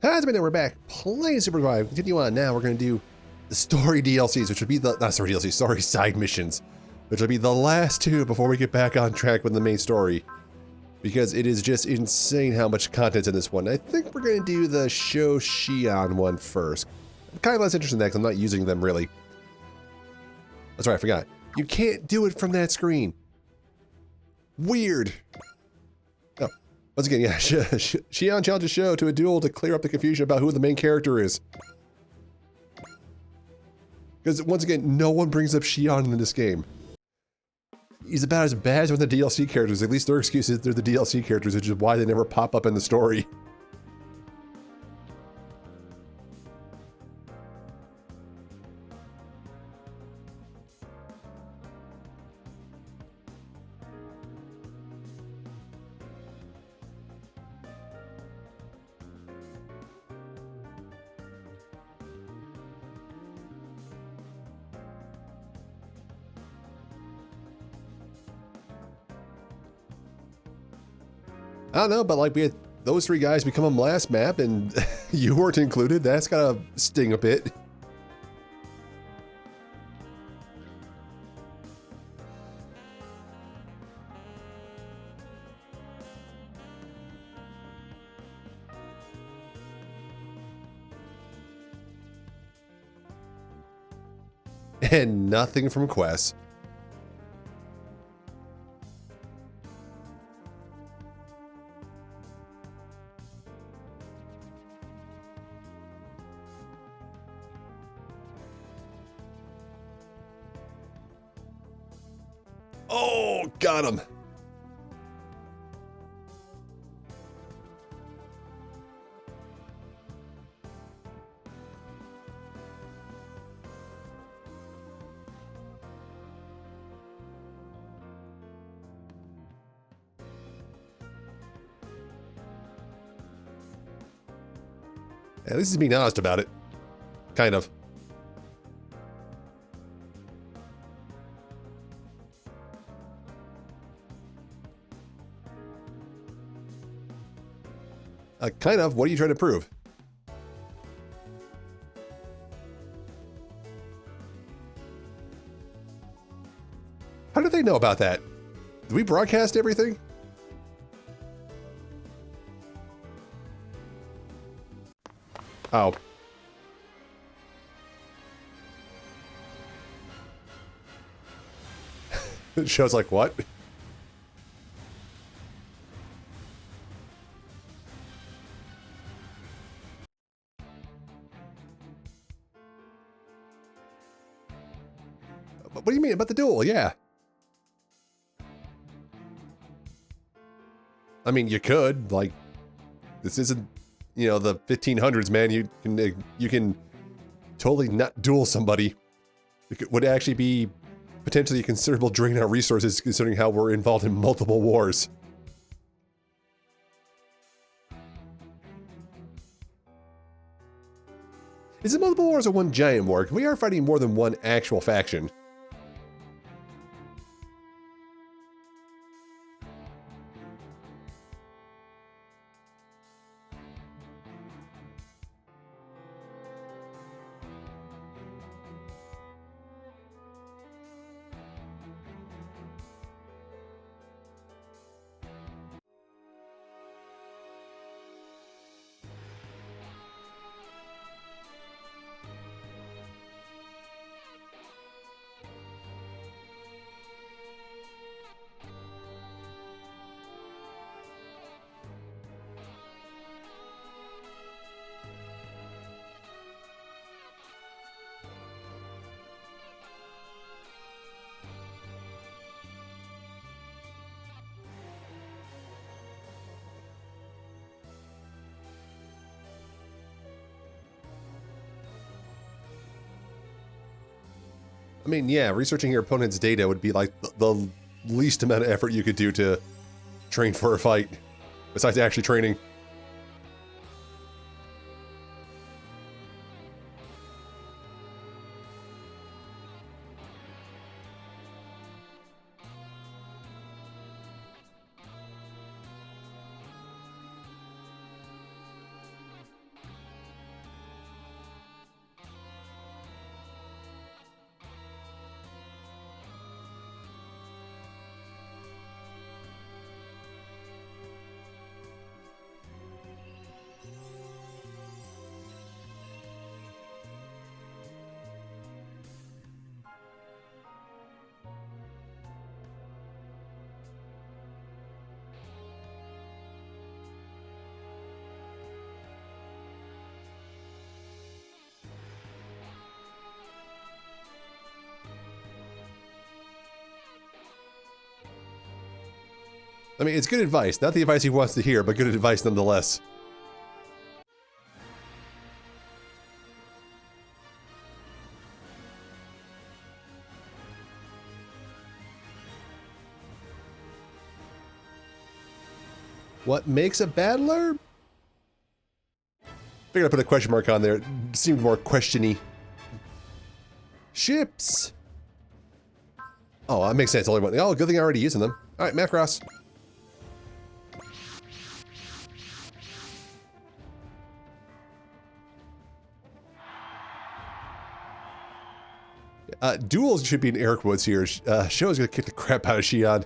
How's it been? We're back playing Super Survive. Continue on now. We're going to do the story DLCs, which would be the, not story DLCs, sorry, side missions, which will be the last two before we get back on track with the main story. Because it is just insane how much content's in this one. I think we're going to do the Show Shion one first. I'm kind of less interested in that because I'm not using them really. That's right, I forgot. You can't do it from that screen. Weird. Oh, once again, yeah, Shion challenges Show to a duel to clear up the confusion about who the main character is. Because once again, no one brings up Shion in this game. He's about as bad as one of the DLC characters. At least their excuse is they're the DLC characters, which is why they never pop up in the story. I don't know, but like we had those three guys become them last map and you weren't included. That's gotta sting a bit. And nothing from Quest. Oh, got him. At least he's being honest about it. Kind of. Kind of. What are you trying to prove? How did they know about that? Did we broadcast everything? Oh. It shows like what? What do you mean about the duel? Yeah. I mean, you could, like, this isn't, you know, the 1500s, man. You can totally not duel somebody. It would actually be potentially a considerable drain on resources considering how we're involved in multiple wars. Is it multiple wars or one giant war? We are fighting more than one actual faction. I mean, yeah, researching your opponent's data would be like the least amount of effort you could do to train for a fight, besides actually training. I mean, it's good advice. Not the advice he wants to hear, but good advice nonetheless. What makes a battler? Figured I'd put a question mark on there. It seemed more question-y. Ships! Oh, that makes sense. Only one. Oh, good thing I'm already using them. Alright, Macross. Duels should be in air quotes here. Show's gonna kick the crap out of Xion.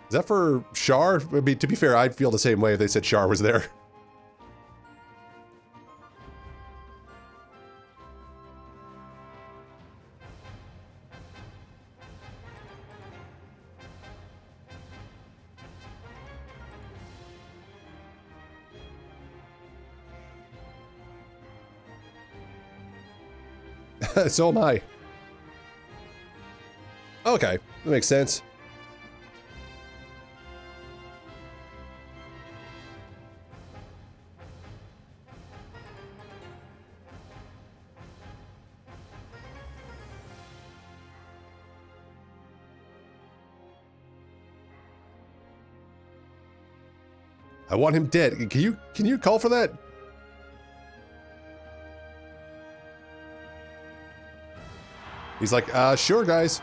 Is that for Char? I mean, to be fair, I'd feel the same way if they said Char was there. So am I. Okay, that makes sense. I want him dead. Can you call for that? He's like, sure, guys.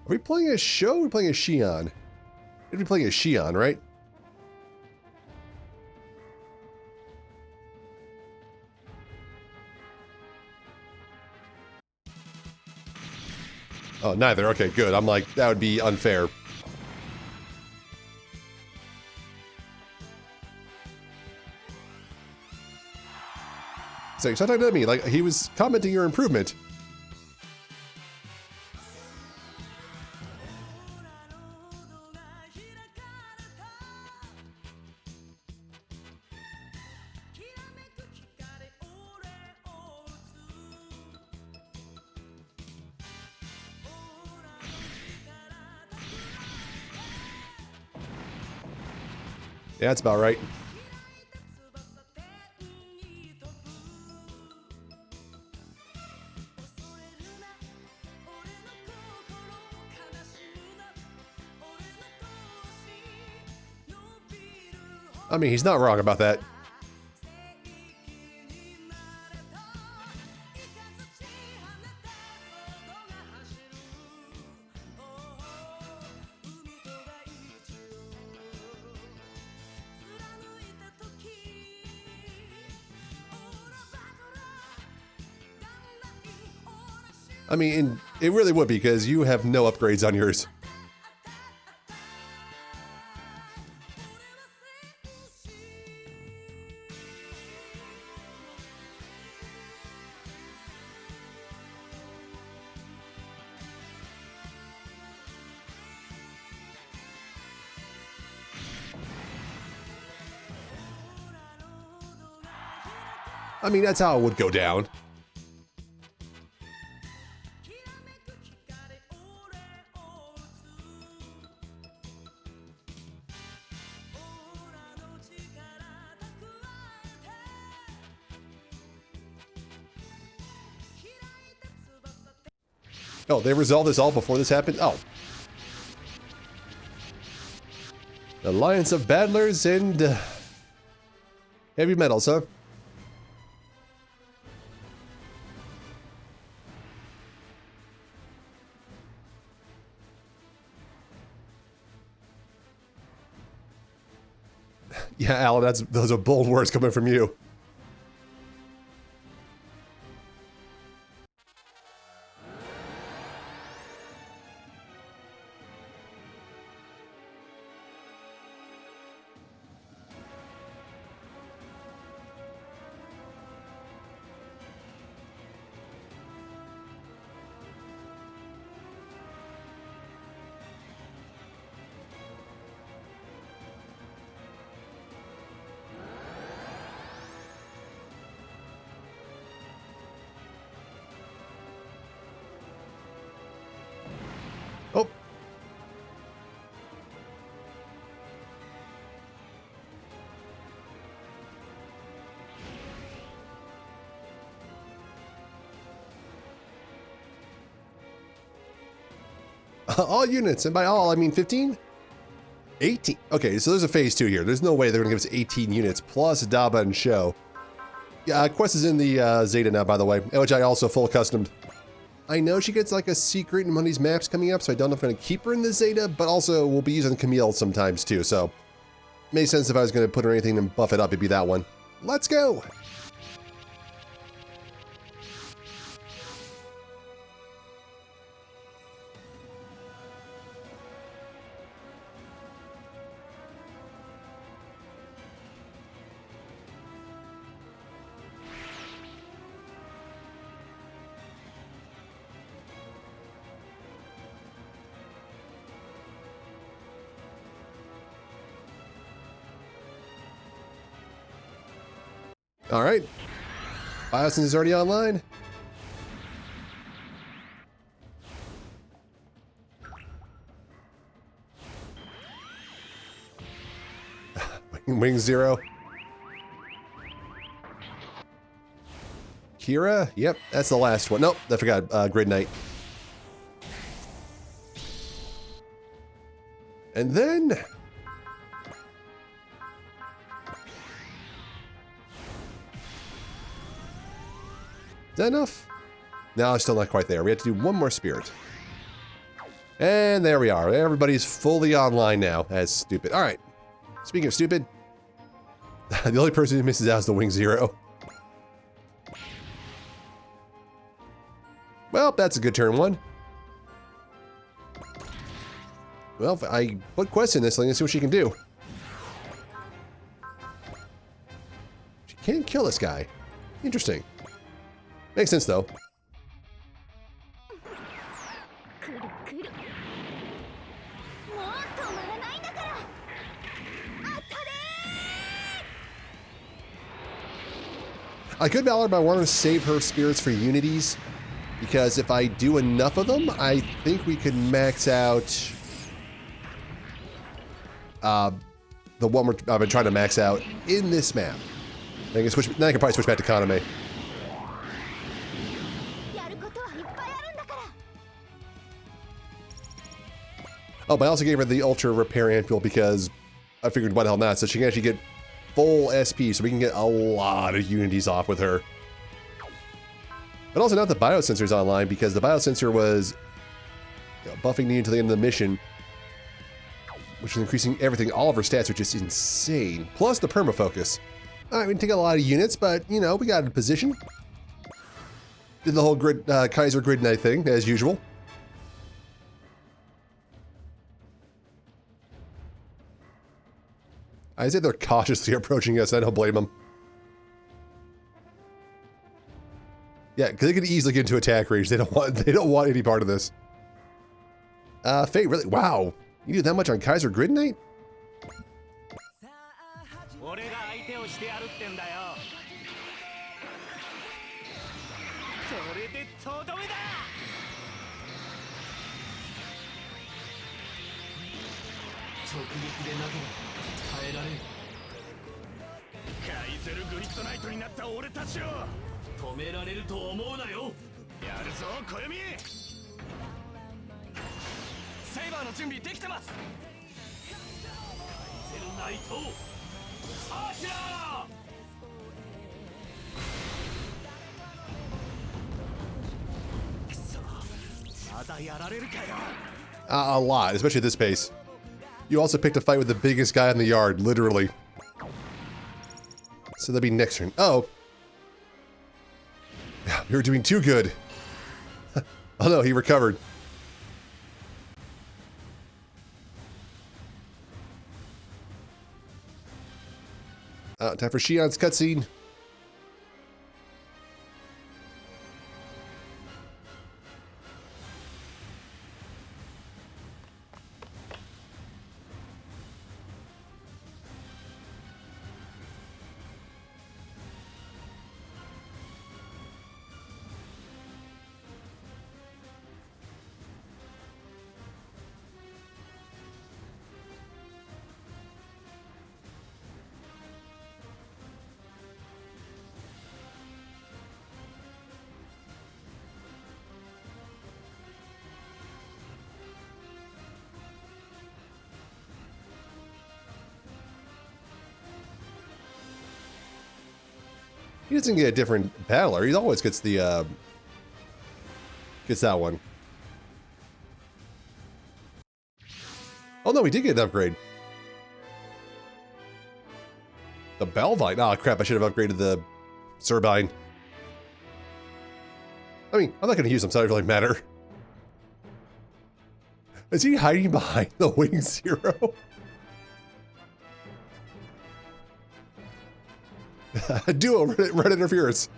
Are we playing a show or are we playing a Xion? We'd be playing a Xion, right? Oh, neither. Okay, good. I'm like, that would be unfair. So, stop talking to me. Like, he was commenting your improvement. Yeah, that's about right. I mean, he's not wrong about that. I mean, it really would be, because you have no upgrades on yours. I mean, that's how it would go down. Oh, they resolved this all before this happened? Oh. Alliance of Battlers and heavy metals, huh? Yeah, Alan, those are bold words coming from you. All units, and by all, I mean 15? 18. Okay, so there's a phase 2 here. There's no way they're gonna give us 18 units plus Daba and Show. Yeah, Quest is in the Zeta now, by the way, which I also full accustomed. I know she gets like a secret in one of these maps coming up, so I don't know if I'm gonna keep her in the Zeta, but also we'll be using Camille sometimes too, so makes sense if I was gonna put her anything and buff it up, it'd be that one. Let's go! All right, Biosynth is already online. Wing Zero. Kira, yep, that's the last one. Nope, I forgot, Grid Knight. And then... Is that enough? No, still not quite there. We have to do one more spirit. And there we are. Everybody's fully online now. That's stupid. All right. Speaking of stupid, the only person who misses out is the Wing Zero. Well, that's a good turn one. Well, if I put Quest in this thing and see what she can do. She can't kill this guy. Interesting. Makes sense, though. I could Valor, but I want to save her spirits for unities, because if I do enough of them, I think we could max out the one I've been trying to max out in this map. Then I can probably switch back to Kaname. Oh, but I also gave her the Ultra Repair Ampule because I figured why the hell not, so she can actually get full SP, so we can get a lot of unities off with her. But also now the Biosensor's online, because the Biosensor was buffing me until the end of the mission, which is increasing everything, all of her stats, which is insane. Plus the Permafocus. Alright, we didn't take a lot of units, but, you know, we got in position. Did the whole grid, Kaiser Grid Knight thing, as usual. I say they're cautiously approaching us. I don't blame them. Yeah, because they could easily get into attack range. They don't want any part of this. Fate, really? Wow, you do that much on Kaiser Grid Knight? A lot, especially at this pace. You also picked a fight with the biggest guy in the yard, literally. So that'd be next turn. Oh. You're doing too good. Oh no, he recovered. Time for Shion's cutscene. He doesn't get a different battler. He always gets the, gets that one. Oh no, we did get an upgrade. The Belvine. Oh crap, I should have upgraded the Turbine. I mean, I'm not going to use them, so it doesn't really matter. Is he hiding behind the Wing Zero? Duo, red interference.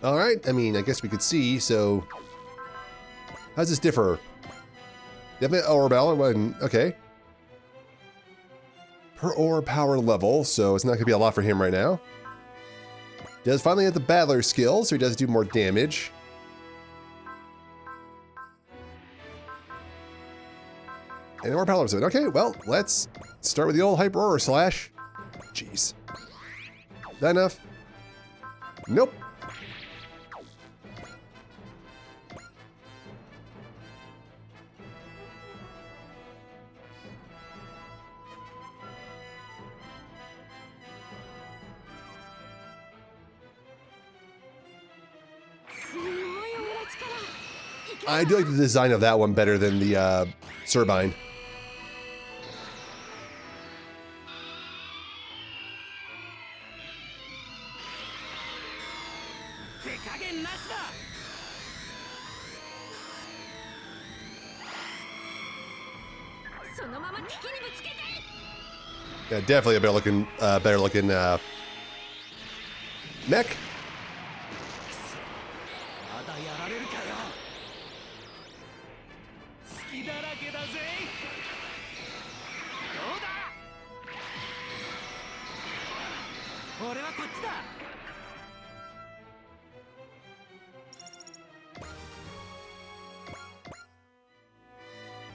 All right, I mean, I guess we could see, so... How's this differ? Definitely ore power, okay. Per ore power level, so it's not gonna be a lot for him right now. Does finally have the battler skill, so he does do more damage. And ore power level. Okay, well, let's start with the old hyper ore slash. Jeez. Is that enough? Nope. I do like the design of that one better than the Turbine. Yeah, definitely a better looking mech.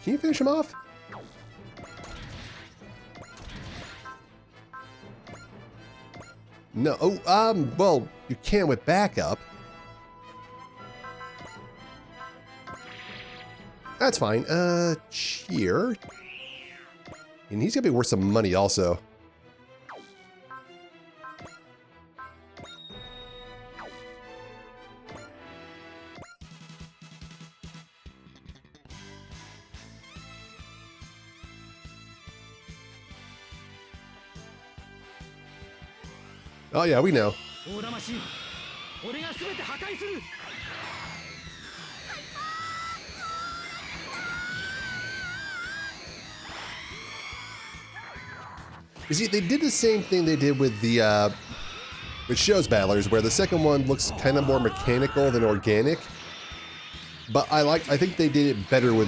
Can you finish him off? No. Oh, well, you can with backup. That's fine. Cheer. And he's gonna be worth some money also. Oh yeah, we know. You see, they did the same thing they did with the with Show's battlers, where the second one looks kind of more mechanical than organic. But I think they did it better with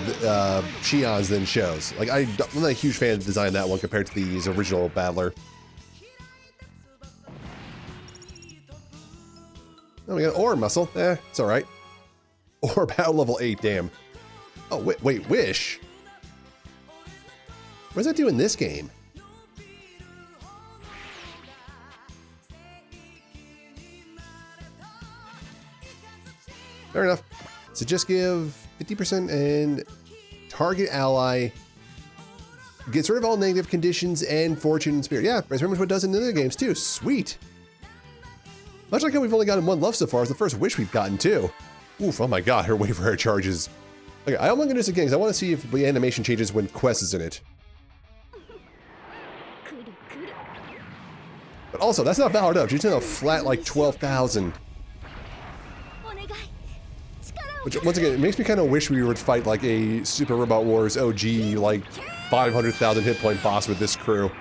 Shion's than Show's. Like I'm not a huge fan of the design of that one compared to the original battler. Oh, we got ore muscle. It's all right. Ore battle level 8. Damn. Oh wait, Wish. What does that do in this game? Fair enough. So just give 50% and target ally gets rid of all negative conditions and fortune and spirit. Yeah, that's pretty much what it does in the other games too. Sweet. Much like how we've only gotten one love so far, is the first wish we've gotten too. Oof, oh my god, her wave for her charges. Okay, I'm gonna do this again because I want to see if the animation changes when Quest is in it. But also, that's not powered up. She's in a flat like 12,000. Which, once again, it makes me kind of wish we would fight like a Super Robot Wars OG, like 500,000 hit point boss with this crew.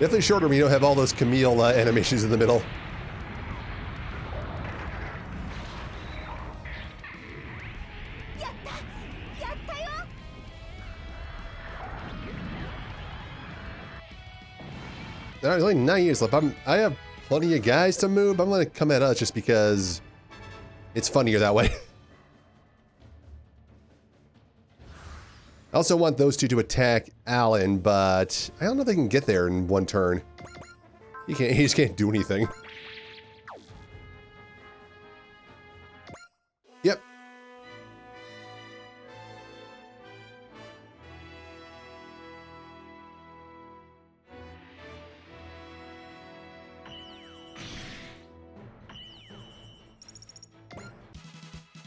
Definitely shorter when you don't have all those Camille animations in the middle. There's only 9 years left. I have plenty of guys to move. I'm going to come at us just because it's funnier that way. I also want those two to attack Alan, but I don't know if they can get there in one turn. He just can't do anything. Yep.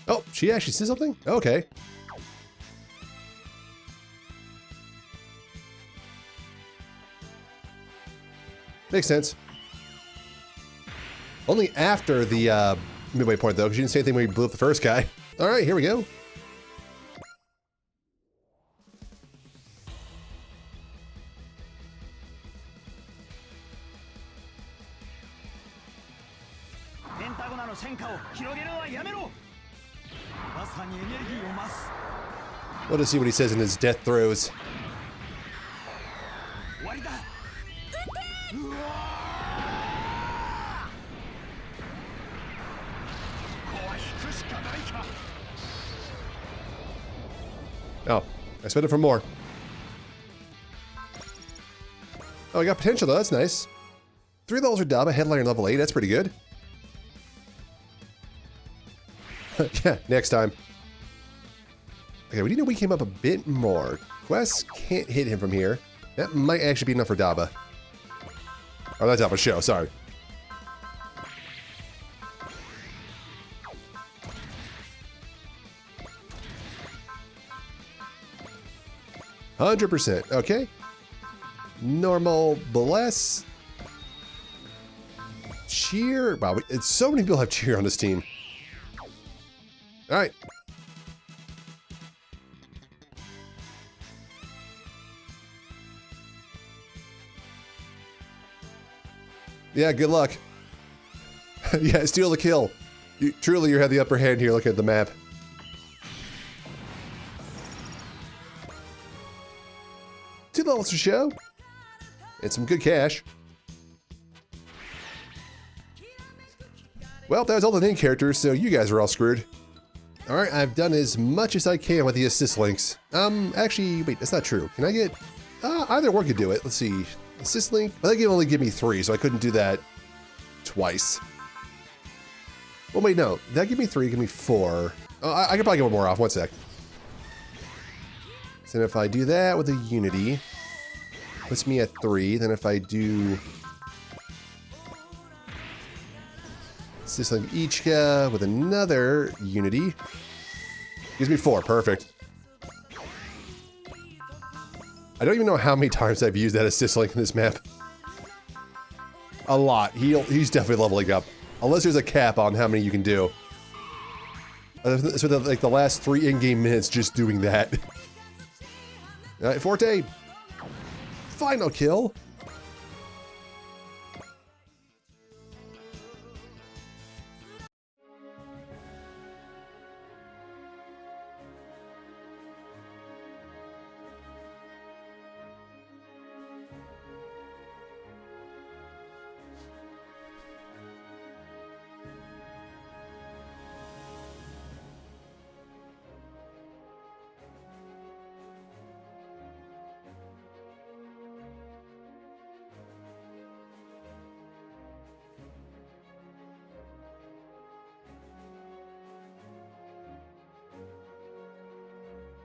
Oh, she actually said something? Okay. Makes sense. Only after the midway point, though, because you didn't say anything when you blew up the first guy. All right, here we go. We'll just see what he says in his death throes. Oh, I spent it for more. Oh, I got potential though, that's nice. 3 levels for Daba, headliner level 8, that's pretty good. Yeah, next time. Okay, we need to wake him up a bit more. Quest can't hit him from here. That might actually be enough for Daba. Oh, that's Daba's show, sorry. %, okay. Normal bless. Cheer. Wow, so many people have cheer on this team. All right. Yeah, good luck. Yeah, steal the kill. Truly, you have the upper hand here. Look at the map. Two levels to show. And some good cash. Well, that was all the main characters, so you guys are all screwed. Alright, I've done as much as I can with the assist links. Actually, wait, that's not true. Can I get... either one could do it. Let's see. Assist link? I think it only give me 3, so I couldn't do that twice. Well, wait, no. Did that give me 3? Give me 4. Oh, I could probably get one more off. One sec. So if I do that with a Unity, puts me at 3. Then if I do... Assist link Ichika with another Unity, gives me 4. Perfect. I don't even know how many times I've used that assist link in this map. A lot. He's definitely leveling up. Unless there's a cap on how many you can do. So like the last 3 in-game minutes just doing that. Alright, Forte. Final kill.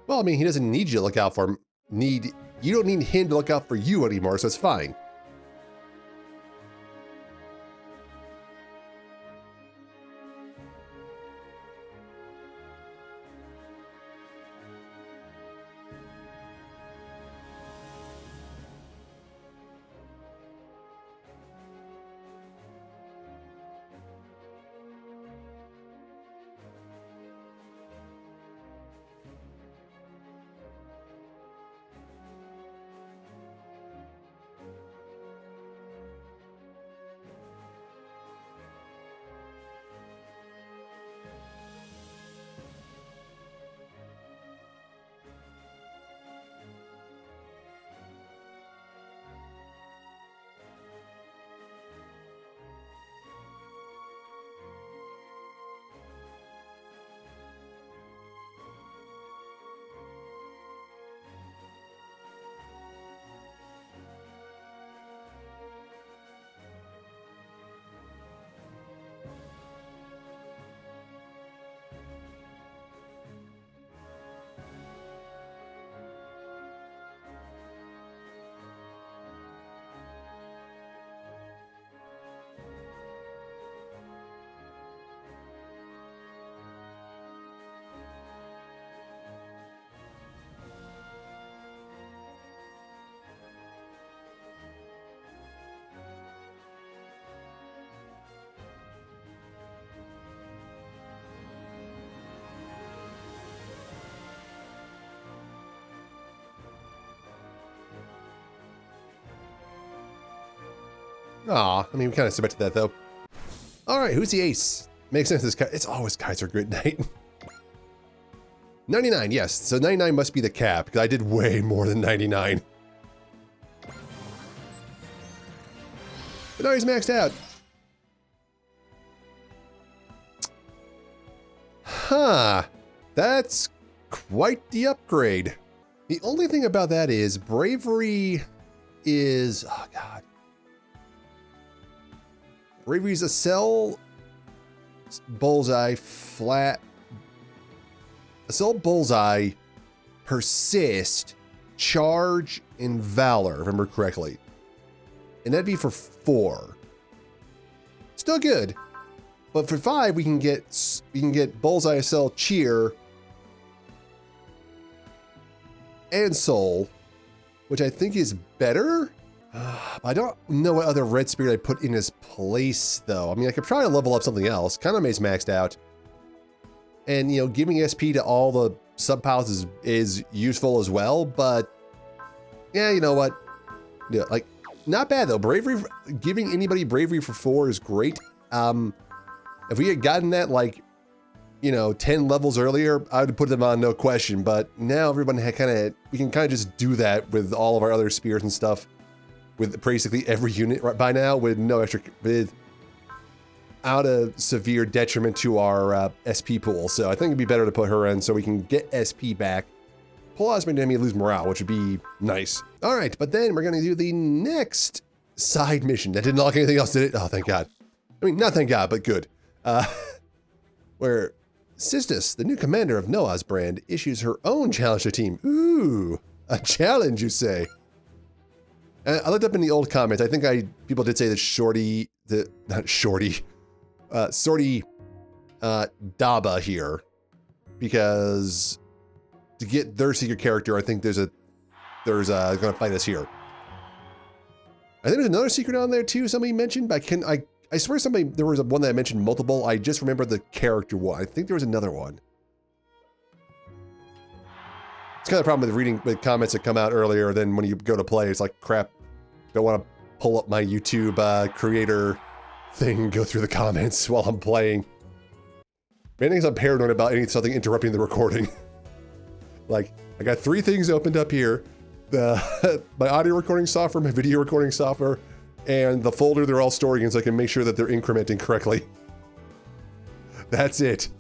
Well, I mean, he doesn't need you to look out for him. You don't need him to look out for you anymore, so it's fine. Aw, I mean, we kind of expected that, though. All right, who's the ace? Makes sense. It's always Kaiser Grid Knight. 99, yes. So 99 must be the cap, because I did way more than 99. But now he's maxed out. Huh. That's quite the upgrade. The only thing about that is bravery is, oh god. Bravery's a cell, bullseye, flat. A cell, bullseye, persist, charge, and valor, if I remember correctly. And that'd be for 4. Still good. But for 5, we can get bullseye, cell, cheer, and soul, which I think is better. I don't know what other red spirit I put in his place, though. I mean, I could probably level up something else. Kaname's maxed out. And, you know, giving SP to all the sub-piles is useful as well, but yeah, you know what? Yeah, like, not bad, though. Bravery, giving anybody bravery for 4 is great. If we had gotten that, like, you know, 10 levels earlier, I would have put them on, no question, but now everyone we can kind of just do that with all of our other spears and stuff. With basically every unit right by now, with no extra, without a severe detriment to our SP pool. So I think it'd be better to put her in so we can get SP back. Pull out as many enemy, lose morale, which would be nice. All right, but then we're gonna do the next side mission. That didn't lock anything else, did it? Oh, thank God. I mean, not thank God, but good. Where Sistus, the new commander of Noah's brand, issues her own challenge to team. Ooh, a challenge, you say? I looked up in the old comments. I think people did say that Sorty Daba here, because to get their secret character, I think there's gonna fight us here. I think there's another secret on there too. Somebody mentioned, but I swear there was one that I mentioned multiple. I just remember the character one. I think there was another one. It's kind of the problem with reading with comments that come out earlier than when you go to play. It's like, crap, don't want to pull up my YouTube creator thing and go through the comments while I'm playing. Many things I'm paranoid about something interrupting the recording. Like, I got 3 things opened up here. My audio recording software, my video recording software, and the folder they're all storing in so I can make sure that they're incrementing correctly. That's it.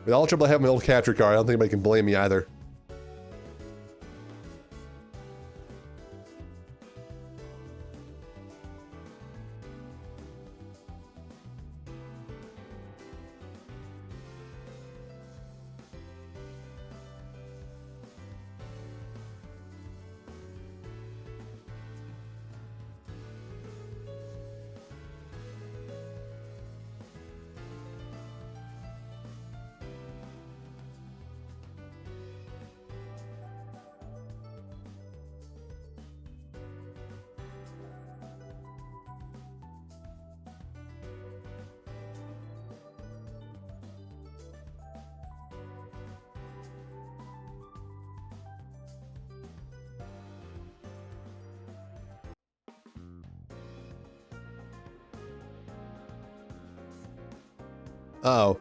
With all the trouble I have with my old capture card, I don't think anybody can blame me either. Uh-oh.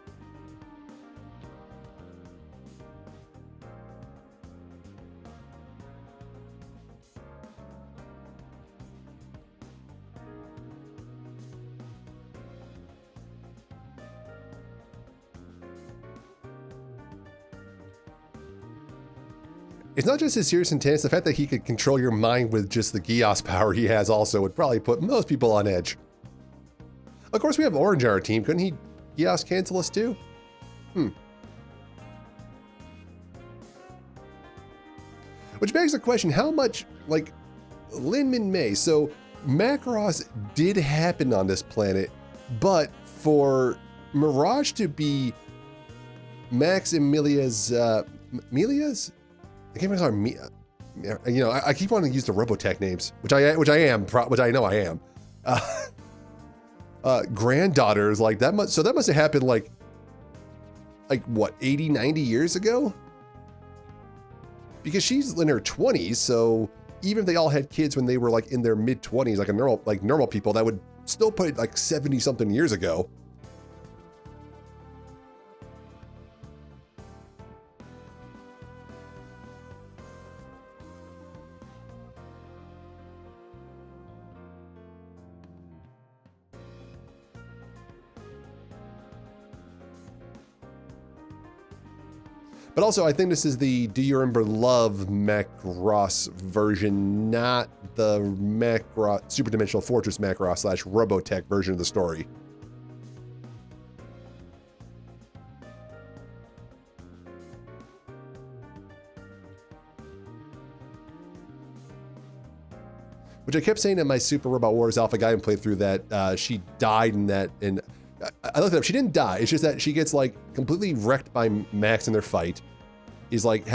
It's not just his serious intent, it's the fact that he could control your mind with just the Gios power he has also would probably put most people on edge. Of course, we have Orange on our team. Couldn't he Gios cancel us too? Which begs the question, how much, like, Lin Min Mei, so Macross did happen on this planet, but for Mirage to be Max Emilia's, Emilia's? I can't remember, you know, I keep wanting to use the Robotech names, which I know I am. Granddaughters, like that must, so that must have happened like what, 80, 90 years ago? because she's in her 20s, so even if they all had kids when they were like in their mid-20s, like normal people, that would still put it like 70 something years ago. But also, I think this is the Do You Remember Love Macross version, not the Macross Super Dimensional Fortress Macross / Robotech version of the story. Which I kept saying in my Super Robot Wars Alpha Gaiden playthrough that she died in that, and I looked it up. She didn't die. It's just that she gets like completely wrecked by Max in their fight. She's like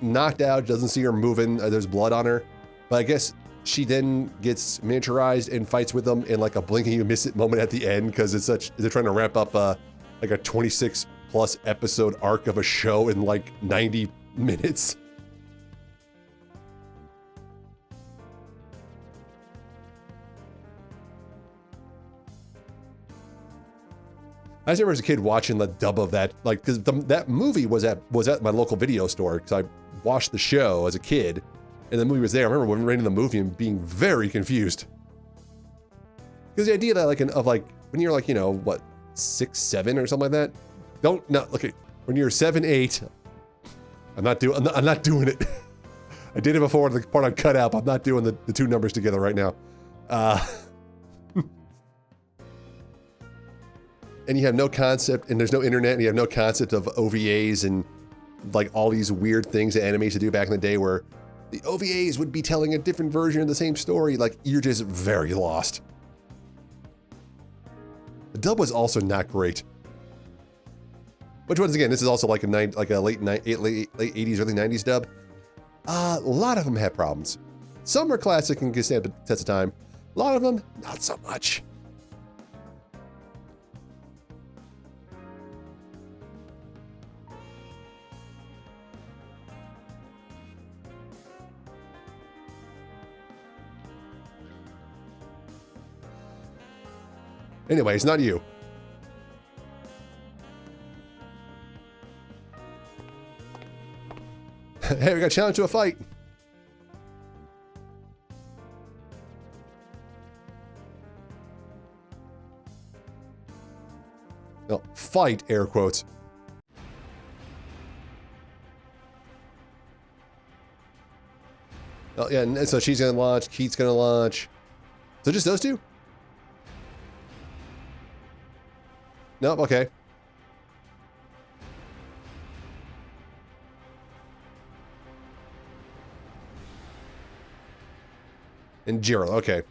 knocked out, doesn't see her moving. There's blood on her, but I guess she then gets miniaturized and fights with them in like a blinking you miss it moment at the end, because they're trying to wrap up like a 26 plus episode arc of a show in like 90 minutes. I just remember as a kid watching the dub of that, like, because that movie was at my local video store, because I watched the show as a kid, and the movie was there. I remember renting the movie and being very confused, because the idea that when you're like, you know, what, 6, 7 or something like that, look at when you're 7, 8. I'm not doing it. I did it before. The part I cut out. I'm not doing the two numbers together right now. And you have no concept, and there's no internet, and you have no concept of OVAs and like all these weird things that anime used to do back in the day, where the OVAs would be telling a different version of the same story. Like, you're just very lost. The dub was also not great. Which, once again, this is also like a late 80s, early 90s dub. A lot of them have problems. Some are classic and can stand the test of time. A lot of them, not so much. Anyway, it's not you. Hey, we got challenged to a fight. No, fight, air quotes. Oh, yeah, and so she's gonna launch, Keith's gonna launch. So just those two? Nope, okay. And Gerald, okay.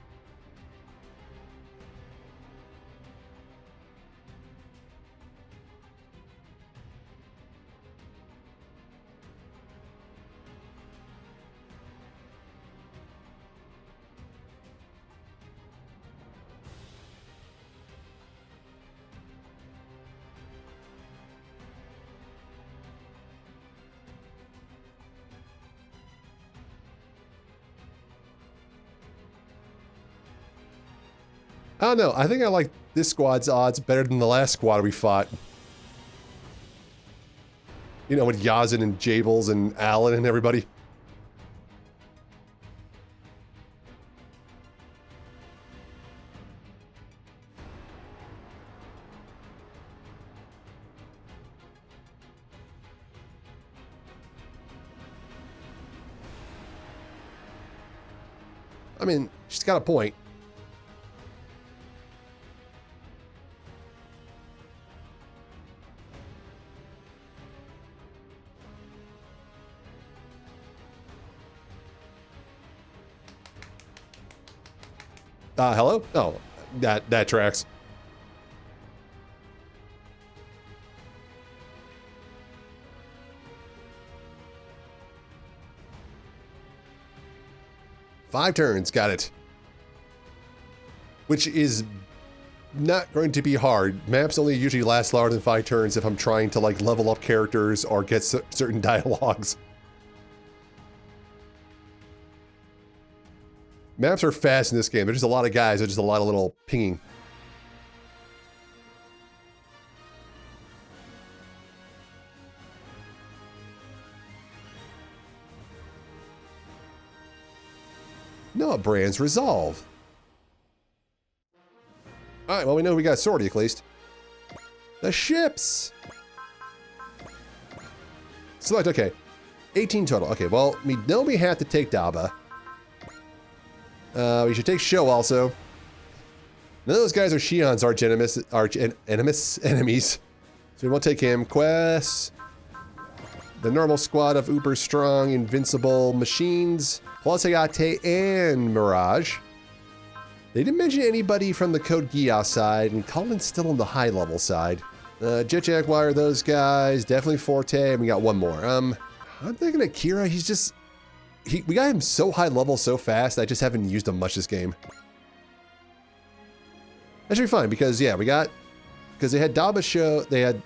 I don't know. I think I like this squad's odds better than the last squad we fought. You know, with Yazin and Jables and Alan and everybody. I mean, she's got a point. Hello? Oh, that tracks. Five turns, got it. Which is not going to be hard. Maps only usually last longer than 5 turns if I'm trying to like level up characters or get certain dialogues. Maps are fast in this game. There's just a lot of guys. There's just a lot of little pinging. Noah Brand's Resolve. Alright, well, we know we got Sortie at least. The ships! Select, okay. 18 total. Okay, well, we know we have to take Daba. We should take Show also. None of those guys are Shion's arch enemies. So we won't take him. Quest. The normal squad of uber strong, invincible machines. Plus Ayate and Mirage. They didn't mention anybody from the Code Geass side, and Cullen's still on the high level side. Jet Jaguar, those guys. Definitely Forte, and we got one more. I'm thinking Akira, he's just... we got him so high level so fast, I just haven't used him much this game. That should be fine, because, yeah, because they had Daba Show, they had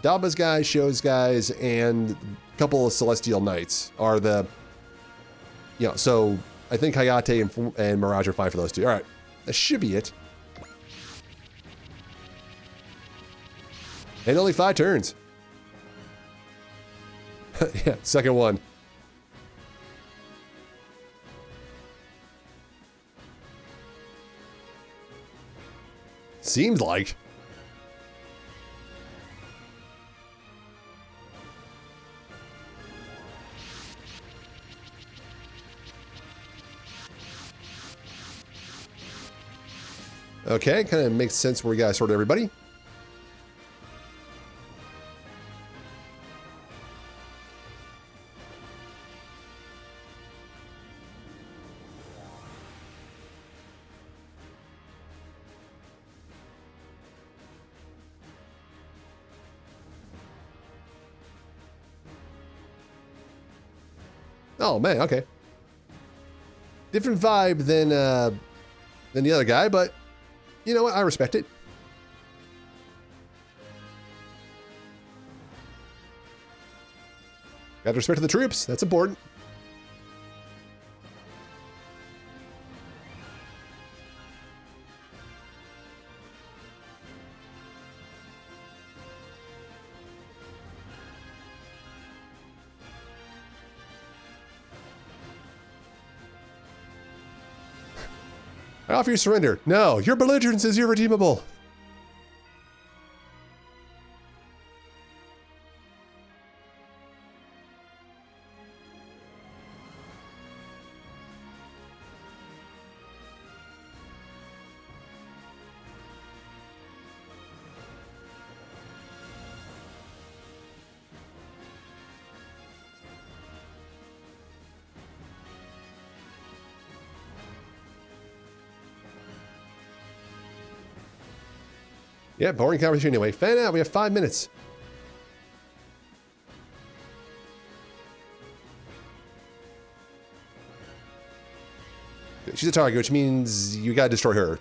Daba's guys, Show's guys, and a couple of Celestial Knights are the... You know, so I think Hayate and Mirage are fine for those two. All right, that should be it. And only 5 turns. Yeah, second one. Seems like. Okay, kind of makes sense where we gotta sort everybody. Oh man, okay. Different vibe than the other guy, but you know what? I respect it. Got to respect the troops. That's important. I offer you surrender. No, your belligerence is irredeemable. Yeah, boring conversation anyway. Fan out. We have 5 minutes. She's a target, which means you gotta destroy her.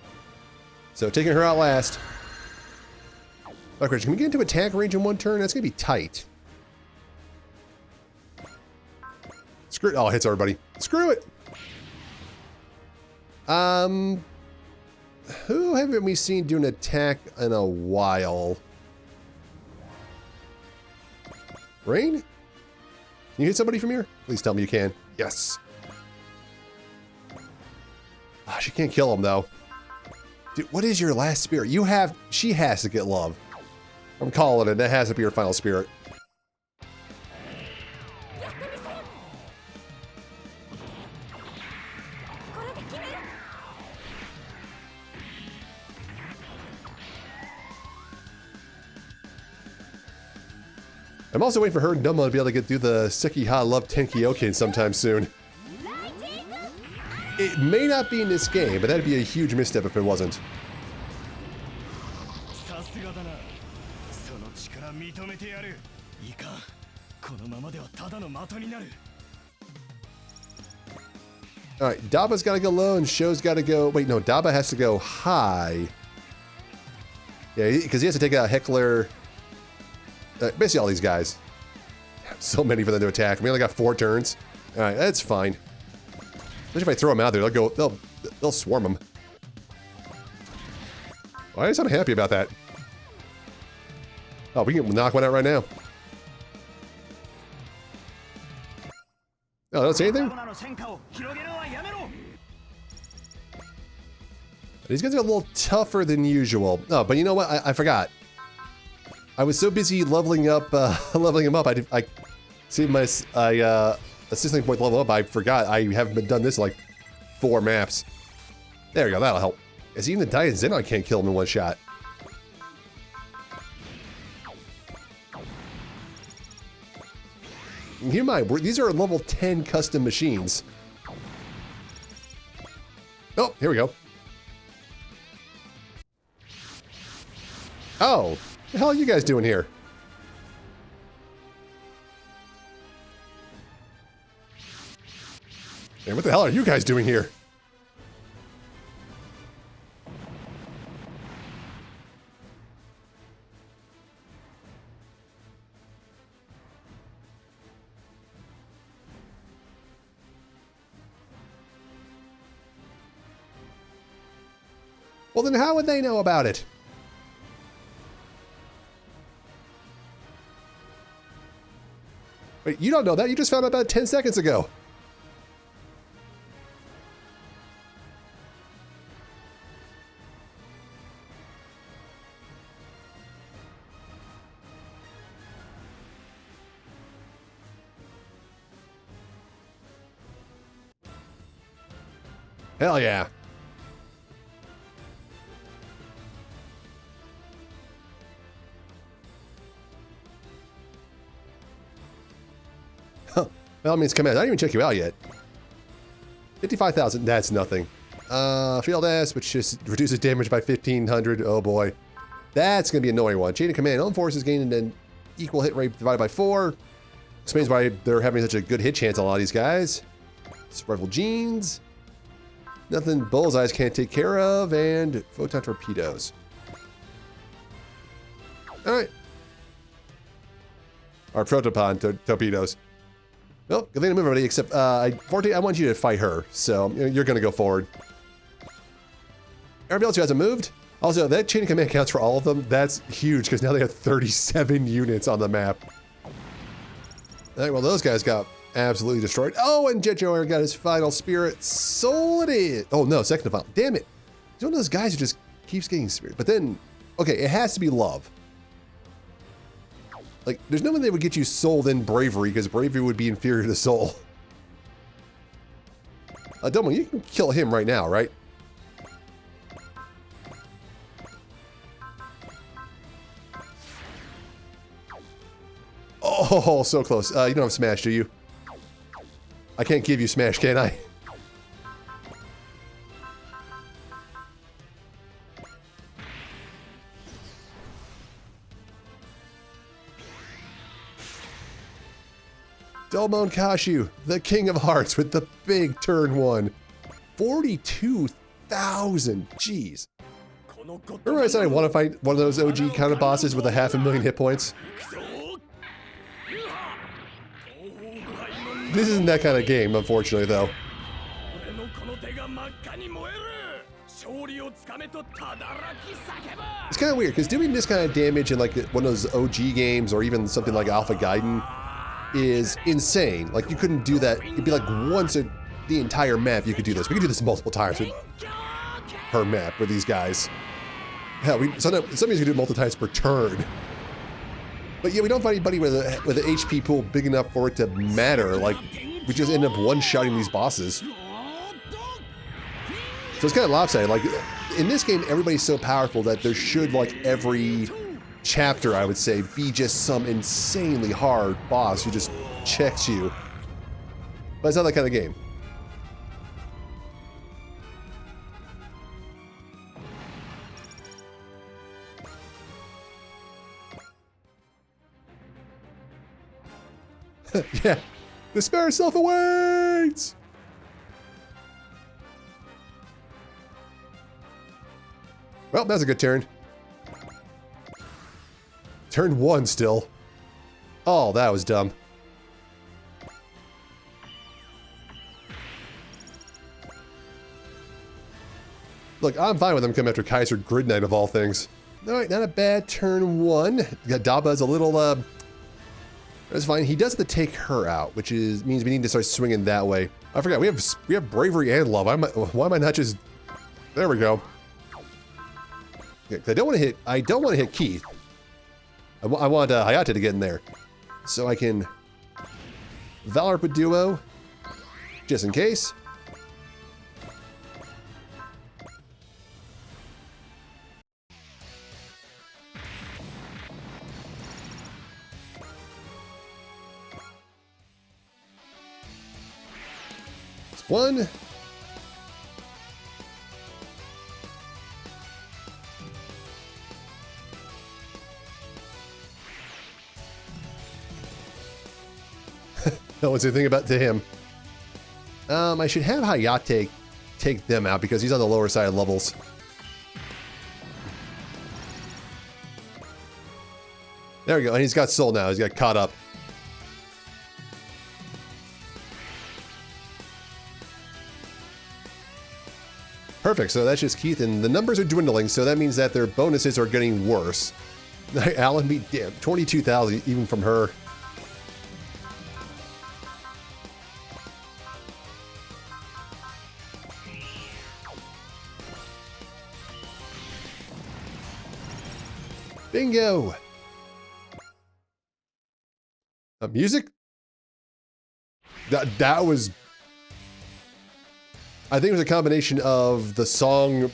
So taking her out last. Okay, can we get into attack range in 1 turn? That's gonna be tight. Screw it. Oh, it hits everybody. Screw it. Who haven't we seen do an attack in a while? Rain? Can you hit somebody from here? Please tell me you can. Yes. Ah, she can't kill him though. Dude, what is your last spirit? She has to get love. I'm calling it. That has to be her final spirit. I'm also waiting for her and Dumbo to be able to do the Sekiha Love Tenkyoken sometime soon. It may not be in this game, but that'd be a huge misstep if it wasn't. Alright, Daba's gotta go low and Show's gotta go... Wait, no, Daba has to go high. Yeah, because he has to take out Heckler... basically all these guys. So many for them to attack. We only got 4 turns. Alright, that's fine. Especially if I throw them out there, they'll They'll swarm them. Why is I'm happy about that? Oh, we can knock one out right now. Oh, don't say anything? These guys are a little tougher than usual. Oh, but you know what? I forgot. I was so busy leveling up, leveling him up. I see my assistant point level up. I forgot I haven't done this in like 4 maps. There we go. That'll help. As even the Diet Xenon can't kill him in one shot. And keep in mind, these are level 10 custom machines. Oh, here we go. Oh, what the hell are you guys doing here? And what the hell are you guys doing here? Well, then how would they know about it? Wait, you don't know that? You just found out about 10 seconds ago. Hell yeah. Huh. Well, I mean, it's command. I didn't even check you out yet. 55,000. That's nothing. Field S, which just reduces damage by 1,500. Oh boy. That's going to be an annoying one. Chain of command. Own forces gain an equal hit rate divided by 4. Explains why they're having such a good hit chance on a lot of these guys. Survival genes. Nothing bullseyes can't take care of. And photon torpedoes. Alright. Or proton torpedoes. Well, good thing to move already, except, Forte, I want you to fight her, so you're gonna go forward. Everybody else who hasn't moved. Also, that chain of command counts for all of them. That's huge, because now they have 37 units on the map. Alright, well, those guys got absolutely destroyed. Oh, and Jet Joer got his final spirit. Sold it! Oh, no, second to final. Damn it. He's one of those guys who just keeps getting spirit. But then, okay, it has to be love. Like, there's no way they would get you soul then bravery, because bravery would be inferior to soul. Domo, you can kill him right now, right? Oh, so close. You don't have smash, do you? I can't give you smash, can I? Delmon Kashu, the King of Hearts with the big turn 1. 42,000, jeez. Remember I said I want to fight one of those OG counter bosses with a 500,000 hit points? This isn't that kind of game, unfortunately, though. It's kind of weird, because doing this kind of damage in like one of those OG games, or even something like Alpha Gaiden, is insane. Like, you couldn't do that. It'd be like once the entire map you could do this. We could do this multiple times per map with these guys. Hell, sometimes you can do it multiple times per turn. But yeah, we don't find anybody with an HP pool big enough for it to matter. Like, we just end up one-shotting these bosses. So it's kind of lopsided. Like, in this game, everybody's so powerful that there should, like, every chapter, I would say, be just some insanely hard boss who just checks you. But it's not that kind of game. Yeah, despair self awaits. Well, that's a good turn. Turn 1 still. Oh, that was dumb. Look, I'm fine with them coming after Kaiser Grid Knight of all things. All right, not a bad turn one. You got Daba's a little, that's fine. He does have to take her out, which means we need to start swinging that way. I forgot, we have bravery and love. Why am I not just, there we go. Yeah, I don't want to hit Keith. I want Hayate to get in there. So I can Valor Paduo, just in case. It's one. No one's anything about to him. I should have Hayate take them out because he's on the lower side of levels. There we go, and he's got soul now. He's got caught up. Perfect, so that's just Keith, and the numbers are dwindling, so that means that their bonuses are getting worse. Alan beat, damn, 22,000 even from her. Bingo! Music? That was... I think it was a combination of the song,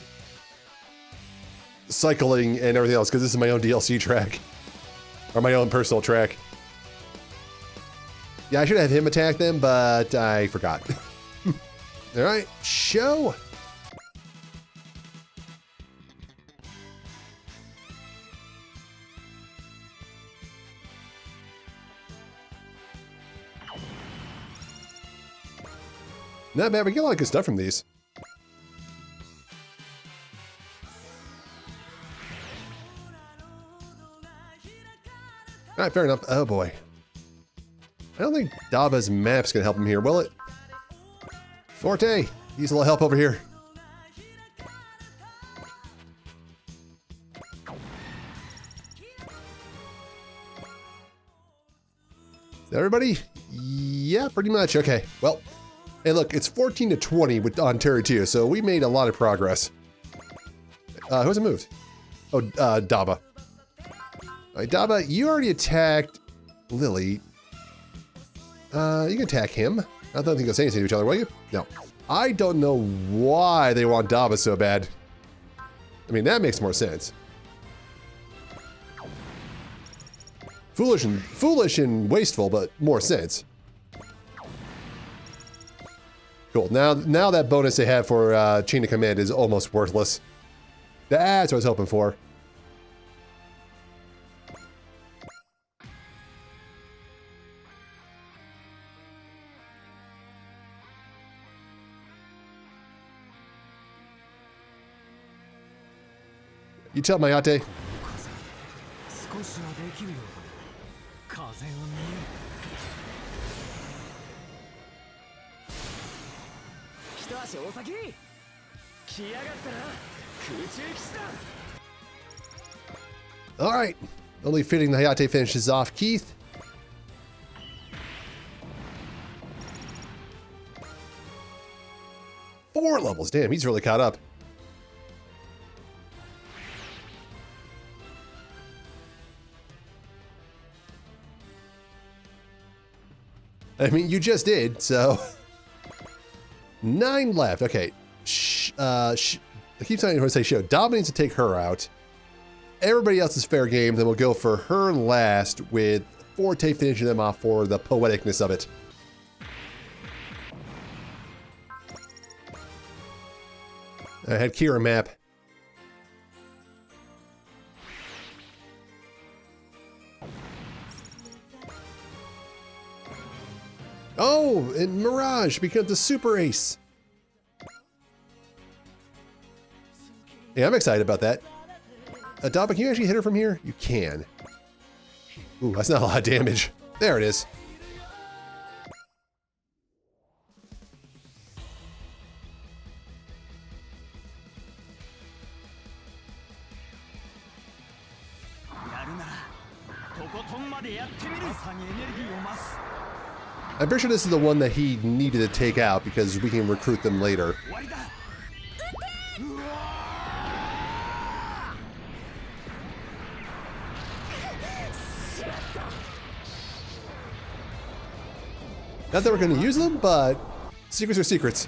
cycling, and everything else, because this is my own DLC track. Or my own personal track. Yeah, I should have him attack them, but I forgot. Alright, show! Not bad, we get a lot of good stuff from these. Alright, fair enough. Oh boy. I don't think Daba's map's gonna help him here, will it? Forte! Needs a little help over here. Is that everybody? Yeah, pretty much. Okay, well. Hey, look, it's 14 to 20 with on Terry, so we made a lot of progress. Who hasn't moved? Oh, Daba. All right, Daba, you already attacked Lily. You can attack him. I don't think they'll say anything to each other, will you? No. I don't know why they want Daba so bad. I mean, that makes more sense. Foolish and wasteful, but more sense. Cool. Now that bonus they have for chain of command is almost worthless. That's what I was hoping for. You tell Mayate. All right, only fitting the Hayate finishes off Keith. Four levels, damn, he's really caught up. I mean, you just did, so 9 left. Okay, I keep telling you to say show. Dom needs to take her out. Everybody else is fair game. Then we'll go for her last with Forte finishing them off for the poeticness of it. I had Kira map. Oh, and Mirage becomes the super ace. Yeah, I'm excited about that. Daba, can you actually hit her from here? You can. Ooh, that's not a lot of damage. There it is. I'm pretty sure this is the one that he needed to take out because we can recruit them later. Not that we're going to use them, but secrets are secrets.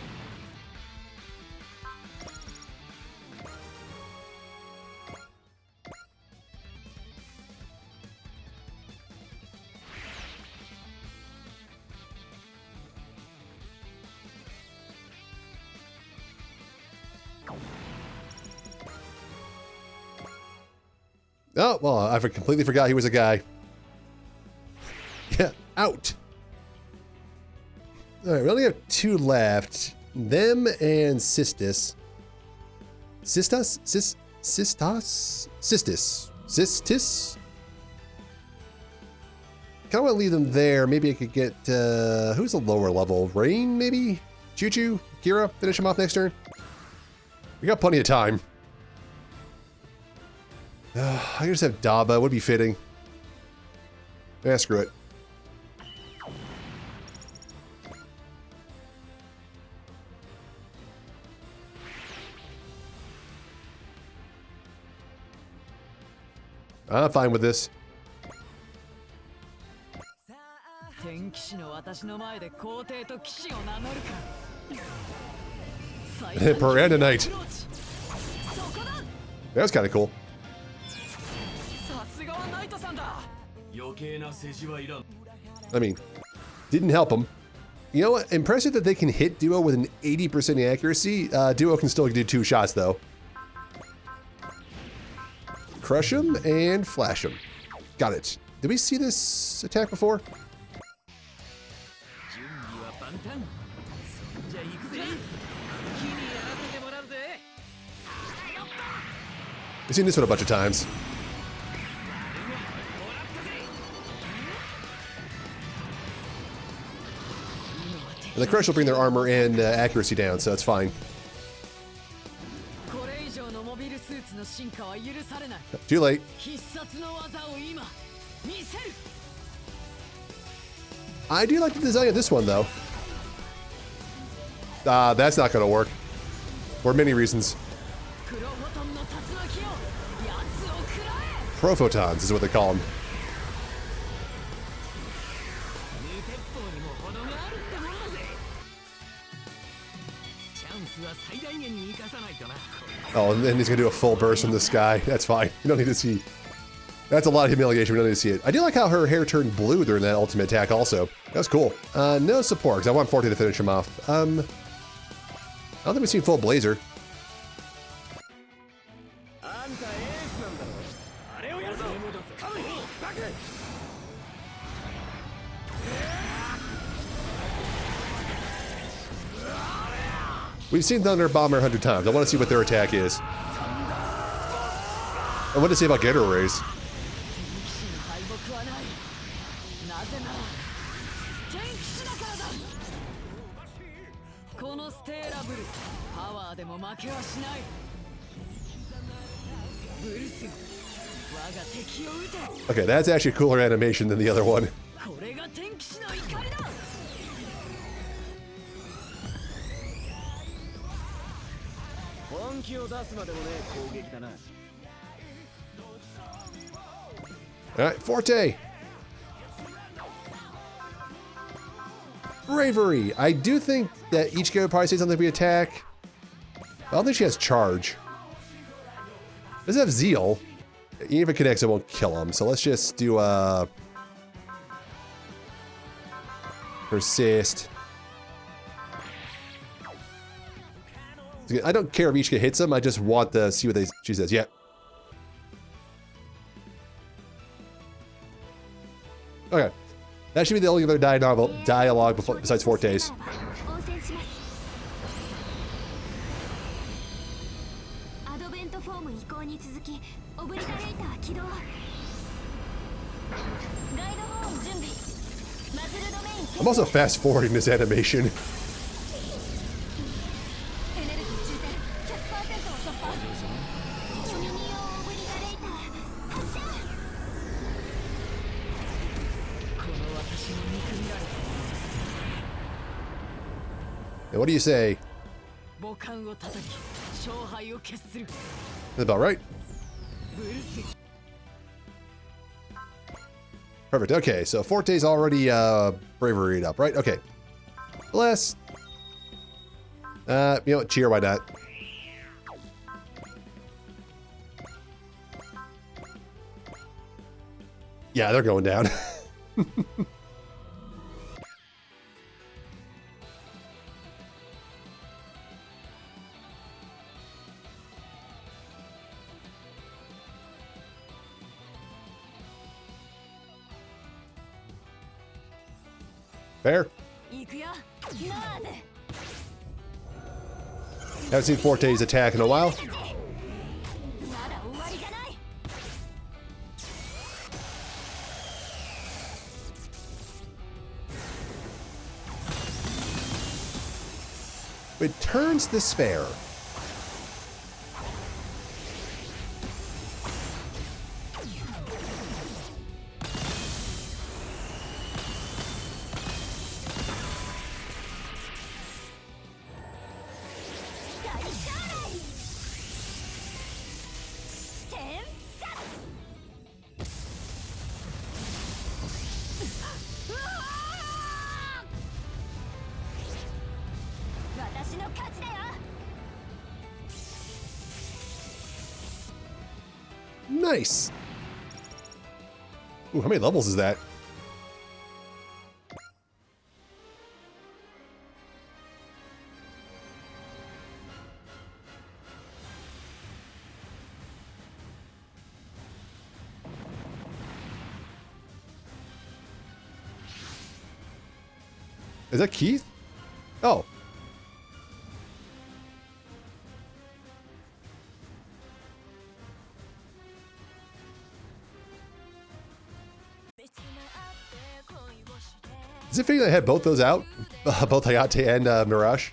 Oh, well, I completely forgot he was a guy. Yeah, out. All right, we only have 2 left. Them and Sistis. Sistas? Sistas? Sistis? Kind of want to leave them there. Maybe I could get, who's the lower level? Rain, maybe? Choo-Choo? Kira? Finish him off next turn? We got plenty of time. I could just have Daba. Would be fitting. Yeah, screw it. I'm fine with this. Piranha Knight. That was kind of cool. I mean, didn't help him. You know what? Impressive that they can hit Duo with an 80% accuracy. Duo can still do 2 shots, though. Crush him and flash him. Got it. Did we see this attack before? We've seen this one a bunch of times. And the crush will bring their armor and accuracy down, so it's fine. Too late. I do like the design of this one, though. That's not going to work. For many reasons. Prophotons is what they call them. Oh, and then he's going to do a full burst from the sky. That's fine. You don't need to see. That's a lot of humiliation. We don't need to see it. I do like how her hair turned blue during that ultimate attack also. That's cool. No support, because I want Forte to finish him off. I don't think we've seen full Blazer. We've seen Thunder Bomber 100 times. I want to see what their attack is. And what to say about Gator Rays. Okay, that's actually a cooler animation than the other one. Alright, Forte! Bravery! I do think that Ichika would probably say something if we attack. I don't think she has charge. Doesn't have zeal. Even if it connects, it won't kill him. So let's just do persist. I don't care if Ichika hits him, I just want to see what she says. Yeah. Okay. That should be the only other dialogue besides Forte's. I'm also fast forwarding this animation. And what do you say? That's about right. Perfect. Okay, so Forte's already bravery up, right? Okay. Bless. You know what? Cheer, why not? Yeah, they're going down. Fair. Haven't seen Forte's attack in a while. It turns despair. Nice. Ooh, how many levels is that? Is that Keith? Oh. Is it fitting that I had both those out? Both Hayate and Mirage?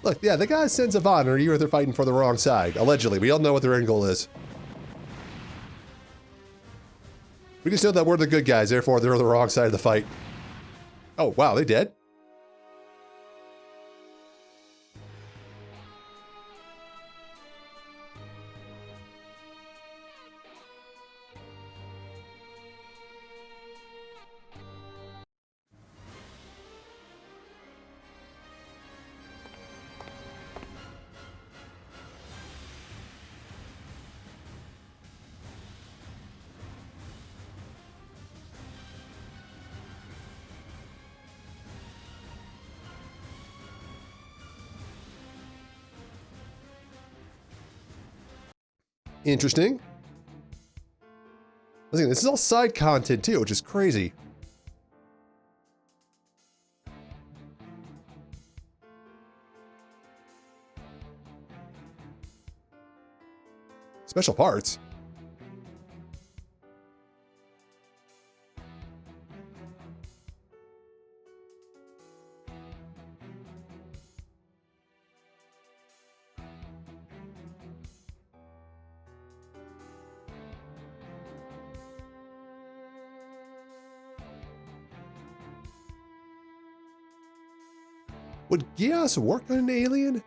Look, yeah, they got a sense of honor even if they're fighting for the wrong side. Allegedly. We all know what their end goal is. We just know that we're the good guys, therefore they're on the wrong side of the fight. Oh, wow, they dead? Interesting. Listen, this is all side content too, which is crazy. Special parts. Would Gios work on an alien?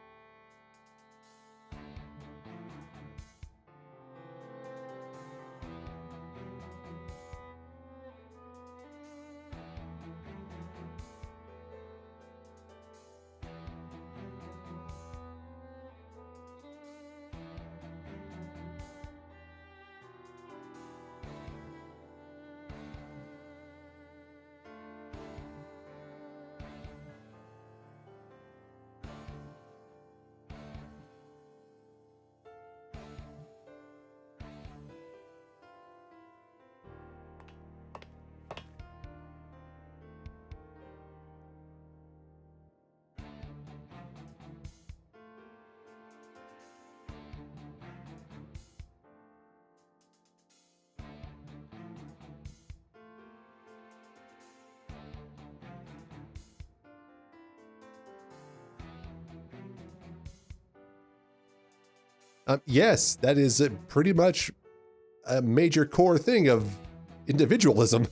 Yes, that is pretty much a major core thing of individualism.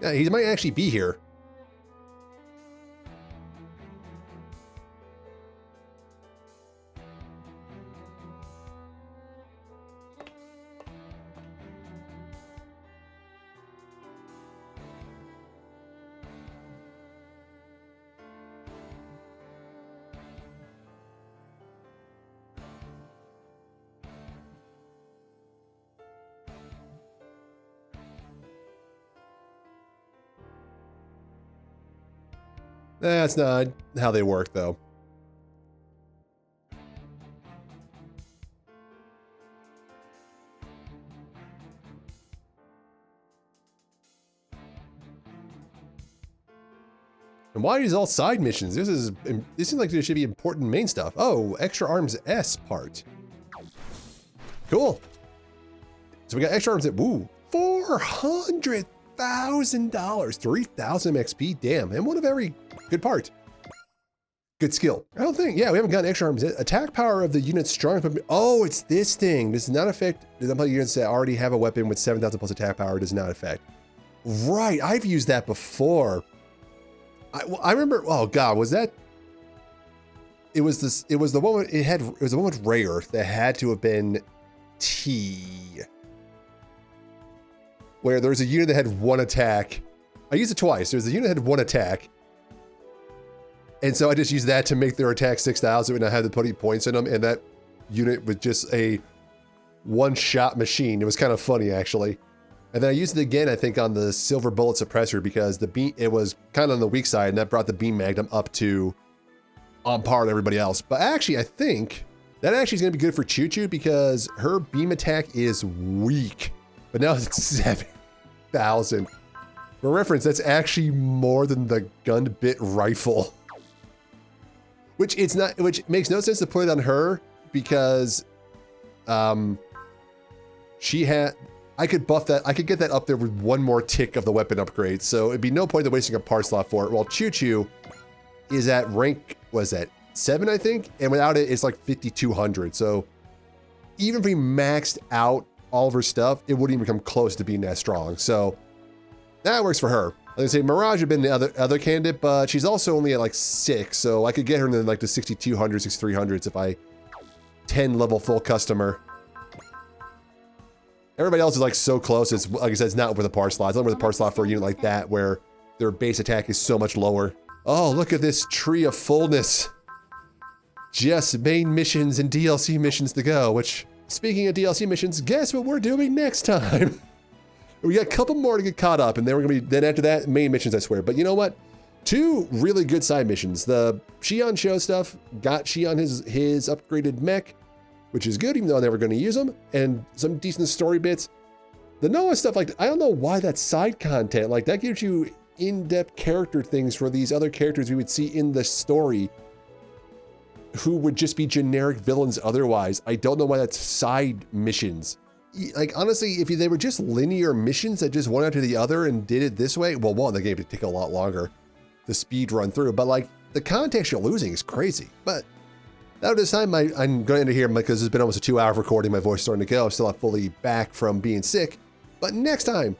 Yeah, he might actually be here. That's not how they work, though. And why are these all side missions? This seems like there should be important main stuff. Oh, extra arms S part. Cool. So we got extra arms at $400,000, 3,000 XP. Damn, and what a very good part. Good skill. I don't think, yeah, we haven't gotten extra arms. Attack power of the unit's strong. Oh, it's this thing. This does not affect the number of units that already have a weapon with 7,000 plus attack power. Does not affect. Right, I've used that before. I remember. Oh God, was that? It was this. It was the one. It was the one with Rare Earth that had to have been T. Where there was a unit that had one attack. I used it twice. There was a unit that had one attack. And so I just used that to make their attack 6,000 and I had to put 8 points in them. And that unit was just a one-shot machine. It was kind of funny, actually. And then I used it again, I think, on the Silver Bullet Suppressor because it was kind of on the weak side and that brought the Beam Magnum up to on par with everybody else. But actually, I think that actually is going to be good for Choo Choo because her beam attack is weak. But now it's 7,000. For reference, that's actually more than the gun bit rifle. Which makes no sense to put it on her because I could buff that, I could get that up there with one more tick of the weapon upgrade. So it'd be no point in wasting a part slot for it. While Choo Choo is at rank, was that 7, I think? And without it, it's like 5,200. So even if we maxed out all of her stuff, it wouldn't even come close to being that strong. So that works for her. Like I say, Mirage had been the other candidate, but she's also only at like 6, so I could get her in like the 6,200, 6,300s if I 10 level full customer. Everybody else is like so close. It's like I said, it's not worth a par slot. It's not worth a par slot for a unit like that where their base attack is so much lower. Oh, look at this tree of fullness. Just main missions and DLC missions to go, which, speaking of DLC missions, guess what we're doing next time? We got a couple more to get caught up, and then we're gonna be, then after that, main missions, I swear. But you know what? 2 really good side missions. The Shion show stuff got Shion his upgraded mech, which is good, even though I'm never going to use them, and some decent story bits. The Noah stuff, like, I don't know why that's side content. Like, that gives you in-depth character things for these other characters we would see in the story who would just be generic villains otherwise. I don't know why that's side missions. Like, honestly, if they were just linear missions that just one after the other and did it this way, well, one, the game would take a lot longer to speed run through, but like, the context you're losing is crazy. But now this time, I'm going to end it here because it's been almost a 2-hour recording. My voice is starting to go. I'm still not fully back from being sick. But next time,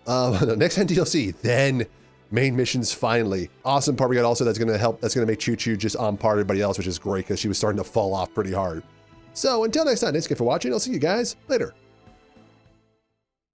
next time DLC, then main missions finally. Awesome part we got also that's going to make Choo Choo just on par everybody else, which is great because she was starting to fall off pretty hard. So until next time, thanks again for watching. I'll see you guys later.